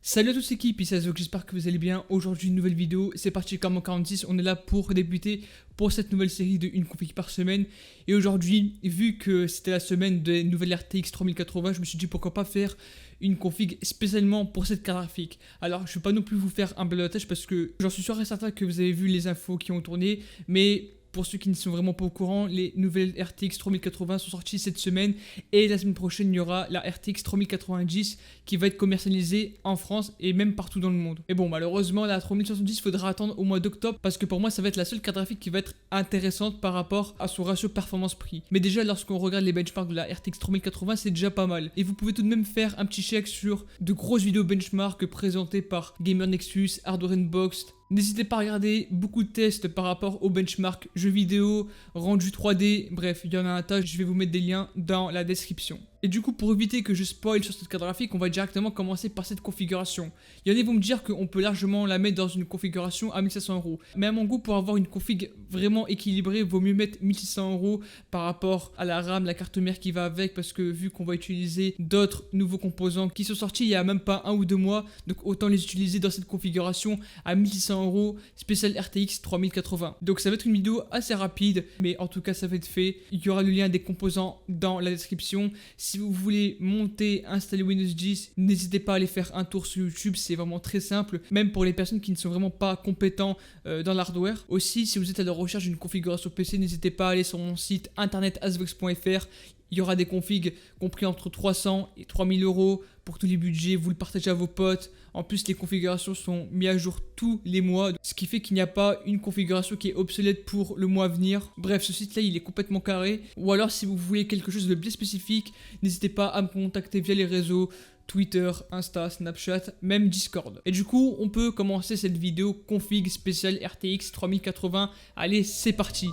Salut à tous équipe, ici Azok, j'espère que vous allez bien. Aujourd'hui une nouvelle vidéo, c'est parti comme en 46, on est là pour débuter pour cette nouvelle série de une config par semaine. Et aujourd'hui, vu que c'était la semaine des nouvelles RTX 3080, je me suis dit pourquoi pas faire une config spécialement pour cette carte graphique. Alors je ne vais pas non plus vous faire un balotage parce que j'en suis sûr et certain que vous avez vu les infos qui ont tourné, mais pour ceux qui ne sont vraiment pas au courant, les nouvelles RTX 3080 sont sorties cette semaine et la semaine prochaine, il y aura la RTX 3090 qui va être commercialisée en France et même partout dans le monde. Et bon, malheureusement, la 3070, il faudra attendre au mois d'octobre parce que pour moi, ça va être la seule carte graphique qui va être intéressante par rapport à son ratio performance-prix. Mais déjà, lorsqu'on regarde les benchmarks de la RTX 3080, c'est déjà pas mal. Et vous pouvez tout de même faire un petit check sur de grosses vidéos benchmark présentées par Gamer Nexus, Hardware Unboxed. N'hésitez pas à regarder beaucoup de tests par rapport aux benchmarks jeux vidéo, rendu 3D, bref, il y en a un tas, je vais vous mettre des liens dans la description. Et du coup, pour éviter que je spoil sur cette carte graphique, on va directement commencer par cette configuration. Il y en a vont me dire qu'on peut largement la mettre dans une configuration à 1500€. Mais à mon goût, pour avoir une config vraiment équilibrée, vaut mieux mettre 1600€ par rapport à la RAM, la carte mère qui va avec, parce que vu qu'on va utiliser d'autres nouveaux composants qui sont sortis il y a même pas 1 ou 2 mois, donc autant les utiliser dans cette configuration à 1600€ spécial RTX 3080. Donc ça va être une vidéo assez rapide, mais en tout cas ça va être fait. Il y aura le lien des composants dans la description. Si vous voulez monter, installer Windows 10, n'hésitez pas à aller faire un tour sur YouTube, c'est vraiment très simple, même pour les personnes qui ne sont vraiment pas compétents dans l'hardware. Aussi, si vous êtes à la recherche d'une configuration PC, n'hésitez pas à aller sur mon site internet azvox.fr. Il y aura des configs compris entre 300 et 3000€ pour tous les budgets, vous le partagez à vos potes. En plus, les configurations sont mises à jour tous les mois, ce qui fait qu'il n'y a pas une configuration qui est obsolète pour le mois à venir. Bref, ce site-là, il est complètement carré. Ou alors, si vous voulez quelque chose de bien spécifique, n'hésitez pas à me contacter via les réseaux Twitter, Insta, Snapchat, même Discord. Et du coup, on peut commencer cette vidéo config spéciale RTX 3080. Allez, c'est parti!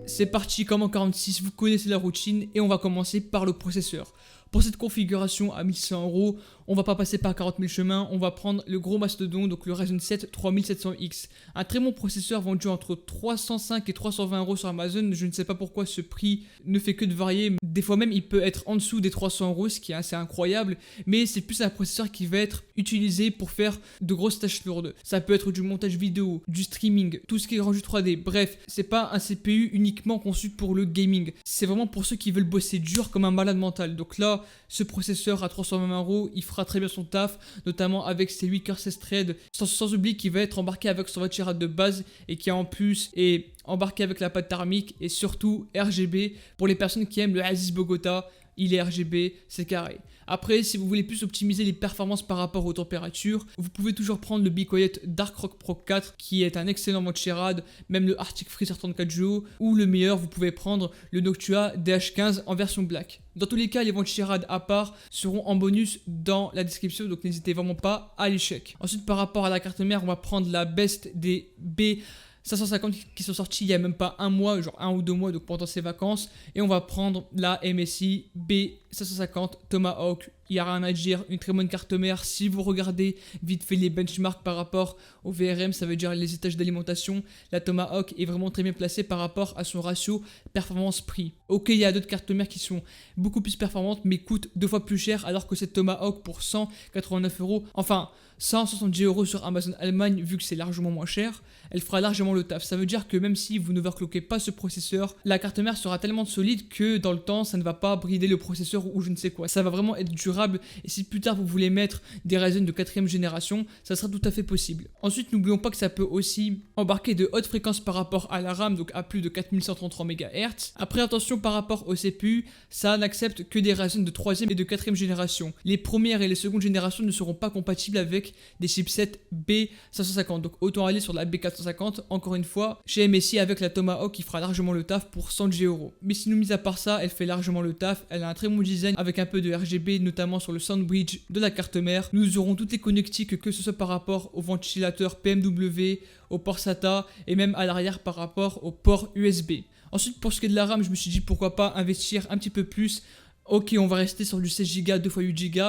C'est parti comme en 46, vous connaissez la routine et on va commencer par le processeur. Pour cette configuration à 1100€, on va pas passer par 40 000 chemins, on va prendre le gros mastodon, donc le Ryzen 7 3700X. Un très bon processeur vendu entre 305 et 320€ sur Amazon, je ne sais pas pourquoi ce prix ne fait que de varier. Des fois même il peut être en dessous des 300€, ce qui est assez incroyable, mais c'est plus un processeur qui va être utilisé pour faire de grosses tâches lourdes. Ça peut être du montage vidéo, du streaming, tout ce qui est rendu 3D, bref, c'est pas un CPU uniquement conçu pour le gaming. C'est vraiment pour ceux qui veulent bosser dur comme un malade mental. Donc là, ce processeur à 320€, il fera très bien son taf, notamment avec ses 8 cœurs 16 threads, sans oublier qu'il va être embarqué avec son Vatira de base et qui en plus est embarqué avec la pâte thermique et surtout RGB. Pour les personnes qui aiment le Aziz Bogota, il est RGB, c'est carré. Après, si vous voulez plus optimiser les performances par rapport aux températures, vous pouvez toujours prendre le Be Quiet Dark Rock Pro 4 qui est un excellent mode Sherrad, même le Arctic Freezer 34 Duo, ou le meilleur, vous pouvez prendre le Noctua DH15 en version black. Dans tous les cas, les ventes Sherrad à part seront en bonus dans la description, donc n'hésitez vraiment pas à les check. Ensuite, par rapport à la carte mère, on va prendre la best des B550 qui sont sortis il y a même pas un mois, genre 1 ou 2 mois, donc pendant ces vacances. Et on va prendre la MSI B550 Tomahawk. Il n'y a rien à dire, une très bonne carte mère. Si vous regardez vite fait les benchmarks par rapport au VRM, ça veut dire les étages d'alimentation, la Tomahawk est vraiment très bien placée par rapport à son ratio performance-prix. Ok, il y a d'autres cartes mères qui sont beaucoup plus performantes mais coûtent 2 fois plus cher, alors que cette Tomahawk pour 189€, enfin 170€ sur Amazon Allemagne, vu que c'est largement moins cher, elle fera largement le taf. Ça veut dire que même si vous n'overclockez pas ce processeur, la carte mère sera tellement solide que dans le temps, ça ne va pas brider le processeur ou je ne sais quoi. Ça va vraiment être durable. Et si plus tard vous voulez mettre des Ryzen de 4ème génération, ça sera tout à fait possible. Ensuite, n'oublions pas que ça peut aussi embarquer de hautes fréquences par rapport à la RAM, donc à plus de 4133 MHz. Après, attention par rapport au CPU, ça n'accepte que des Ryzen de 3ème et de 4ème génération. Les premières et les secondes générations ne seront pas compatibles avec des chipsets B550. Donc autant aller sur la B450, encore une fois, chez MSI avec la Tomahawk qui fera largement le taf pour 110€. Mais sinon, mis à part ça, elle fait largement le taf. Elle a un très bon design avec un peu de RGB, notamment sur le soundbridge de la carte mère. Nous aurons toutes les connectiques, que ce soit par rapport au ventilateur PMW, au port SATA et même à l'arrière par rapport au port USB. Ensuite, pour ce qui est de la RAM, je me suis dit pourquoi pas investir un petit peu plus Ok, on va rester sur du 16 Go, 2 x 8 Go,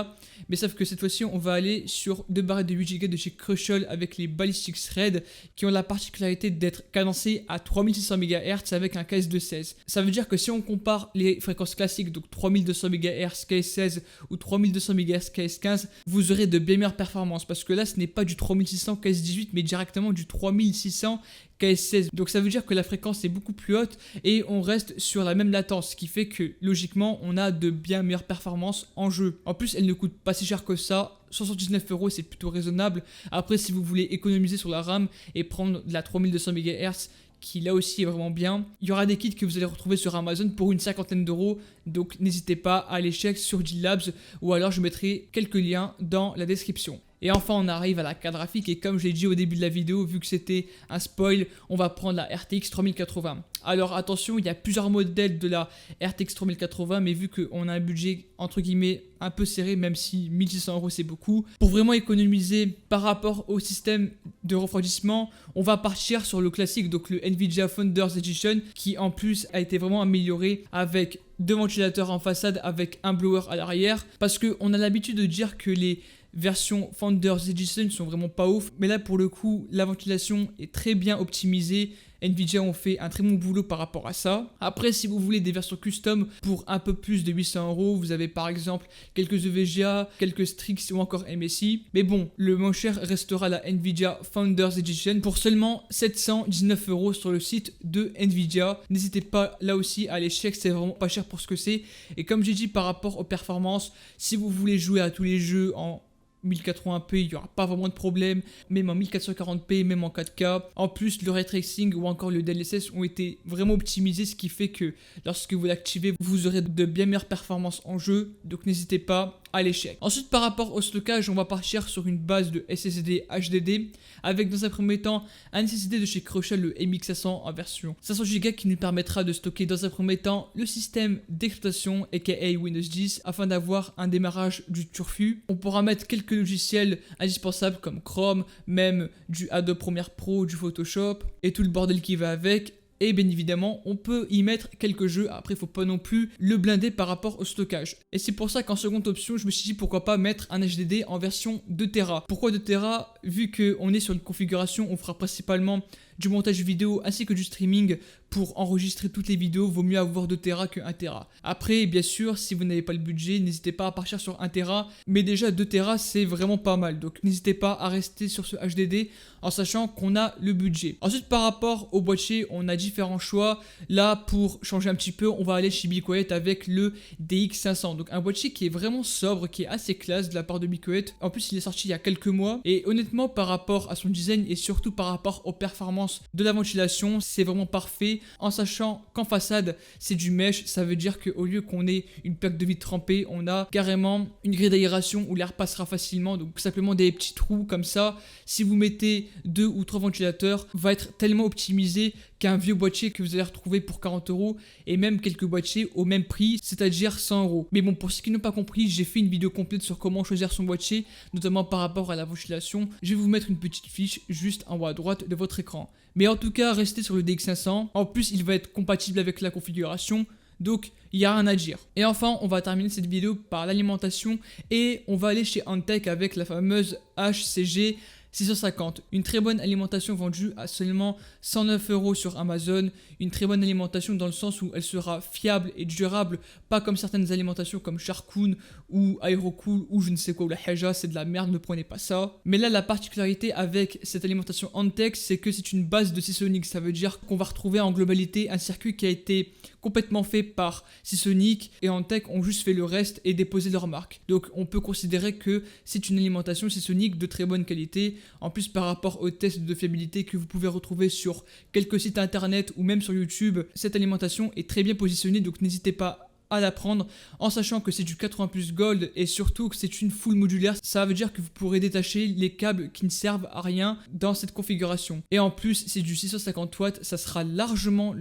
mais sauf que cette fois-ci, on va aller sur 2 barrettes de 8 Go de chez Crucial avec les Ballistic Thread qui ont la particularité d'être cadencés à 3600 MHz avec un KS de 16. Ça veut dire que si on compare les fréquences classiques, donc 3200 MHz KS16 ou 3200 MHz KS15, vous aurez de bien meilleures performances parce que là, ce n'est pas du 3600 KS18, mais directement du 3600 KS16. Donc ça veut dire que la fréquence est beaucoup plus haute et on reste sur la même latence, ce qui fait que logiquement on a de bien meilleures performances en jeu. En plus, elle ne coûte pas si cher que ça. 79 €, c'est plutôt raisonnable. Après, si vous voulez économiser sur la RAM et prendre de la 3200 MHz, qui là aussi est vraiment bien, il y aura des kits que vous allez retrouver sur Amazon pour une cinquantaine d'euros. Donc n'hésitez pas à aller check sur G-Labs ou alors je mettrai quelques liens dans la description. Et enfin, on arrive à la carte graphique et comme je l'ai dit au début de la vidéo, vu que c'était un spoil, on va prendre la RTX 3080. Alors attention, il y a plusieurs modèles de la RTX 3080, mais vu qu'on a un budget entre guillemets un peu serré, même si 1600 € c'est beaucoup, pour vraiment économiser par rapport au système de refroidissement, on va partir sur le classique, donc le Nvidia Founders Edition, qui en plus a été vraiment amélioré avec 2 ventilateurs en façade avec un blower à l'arrière, parce qu'on a l'habitude de dire que les versions Founders Edition sont vraiment pas ouf, mais là pour le coup la ventilation est très bien optimisée. Nvidia ont fait un très bon boulot par rapport à ça. Après, si vous voulez des versions custom pour un peu plus de 800 €, vous avez par exemple quelques EVGA, quelques Strix ou encore MSI. Mais bon, le moins cher restera la Nvidia Founders Edition pour seulement 719 € sur le site de Nvidia. N'hésitez pas là aussi à aller check, c'est vraiment pas cher pour ce que c'est. Et comme j'ai dit par rapport aux performances, si vous voulez jouer à tous les jeux en 1080p, il n'y aura pas vraiment de problème, même en 1440p, même en 4K. En plus, le ray tracing ou encore le DLSS ont été vraiment optimisés, ce qui fait que lorsque vous l'activez, vous aurez de bien meilleures performances en jeu. Donc n'hésitez pas à l'échec. Ensuite, par rapport au stockage, on va partir sur une base de SSD HDD avec dans un premier temps un SSD de chez Crucial, le MX500 en version 500 Go qui nous permettra de stocker dans un premier temps le système d'exploitation aka Windows 10 afin d'avoir un démarrage du turfu. On pourra mettre quelques logiciels indispensables comme Chrome, même du Adobe Premiere Pro, du Photoshop et tout le bordel qui va avec. Et bien évidemment, on peut y mettre quelques jeux. Après, il faut pas non plus le blinder par rapport au stockage. Et c'est pour ça qu'en seconde option, je me suis dit pourquoi pas mettre un HDD en version 2 Tera. Pourquoi 2 Tera? Vu qu'on est sur une configuration, on fera principalement du montage vidéo ainsi que du streaming. Pour enregistrer toutes les vidéos, vaut mieux avoir 2 Tera que 1 Tera. Après, bien sûr, si vous n'avez pas le budget, n'hésitez pas à partir sur 1 Tera. Mais déjà, 2 Tera, c'est vraiment pas mal. Donc, n'hésitez pas à rester sur ce HDD en sachant qu'on a le budget. Ensuite, par rapport au boîtier, on a différents choix. Là, pour changer un petit peu, on va aller chez BeQuiet avec le DX500. Donc, un boîtier qui est vraiment sobre, qui est assez classe de la part de BeQuiet. En plus, il est sorti il y a quelques mois. Et honnêtement, par rapport à son design et surtout par rapport aux performances de la ventilation, c'est vraiment parfait. En sachant qu'en façade c'est du mesh, ça veut dire qu'au lieu qu'on ait une plaque de vitre trempée, on a carrément une grille d'aération où l'air passera facilement, donc simplement des petits trous comme ça. Si vous mettez 2 ou 3 ventilateurs, va être tellement optimisé qu'un vieux boîtier que vous allez retrouver pour 40 € et même quelques boîtiers au même prix, c'est-à-dire 100 €. Mais bon, pour ceux qui n'ont pas compris, j'ai fait une vidéo complète sur comment choisir son boîtier, notamment par rapport à la ventilation. Je vais vous mettre une petite fiche juste en haut à droite de votre écran. Mais en tout cas, restez sur le DX500. En plus, il va être compatible avec la configuration. Donc, il n'y a rien à dire. Et enfin, on va terminer cette vidéo par l'alimentation. Et on va aller chez Antec avec la fameuse HCG 650. Une très bonne alimentation vendue à seulement 109 € sur Amazon. Une très bonne alimentation dans le sens où elle sera fiable et durable. Pas comme certaines alimentations comme Sharkoon ou Aerocool ou je ne sais quoi, ou la Haja, c'est de la merde, ne prenez pas ça. Mais là, la particularité avec cette alimentation Antec, c'est que c'est une base de Seasonic. Ça veut dire qu'on va retrouver en globalité un circuit qui a été complètement fait par Seasonic et Antec ont juste fait le reste et déposé leur marque. Donc on peut considérer que c'est une alimentation Seasonic de très bonne qualité. En plus, par rapport aux tests de fiabilité que vous pouvez retrouver sur quelques sites internet ou même sur YouTube, cette alimentation est très bien positionnée, donc n'hésitez pas à la prendre en sachant que c'est du 80+ Gold et surtout que c'est une full modulaire. Ça veut dire que vous pourrez détacher les câbles qui ne servent à rien dans cette configuration. Et en plus, c'est du 650 watts, ça sera largement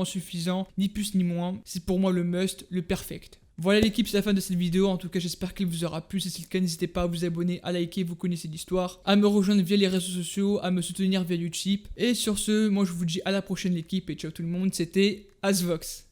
suffisant, ni plus ni moins. C'est pour moi le must, le perfect. Voilà l'équipe, c'est la fin de cette vidéo. En tout cas, j'espère qu'elle vous aura plu. Si c'est le cas, n'hésitez pas à vous abonner, à liker, vous connaissez l'histoire, à me rejoindre via les réseaux sociaux, à me soutenir via YouTube. Et sur ce, moi je vous dis à la prochaine l'équipe et ciao tout le monde, c'était Asvox.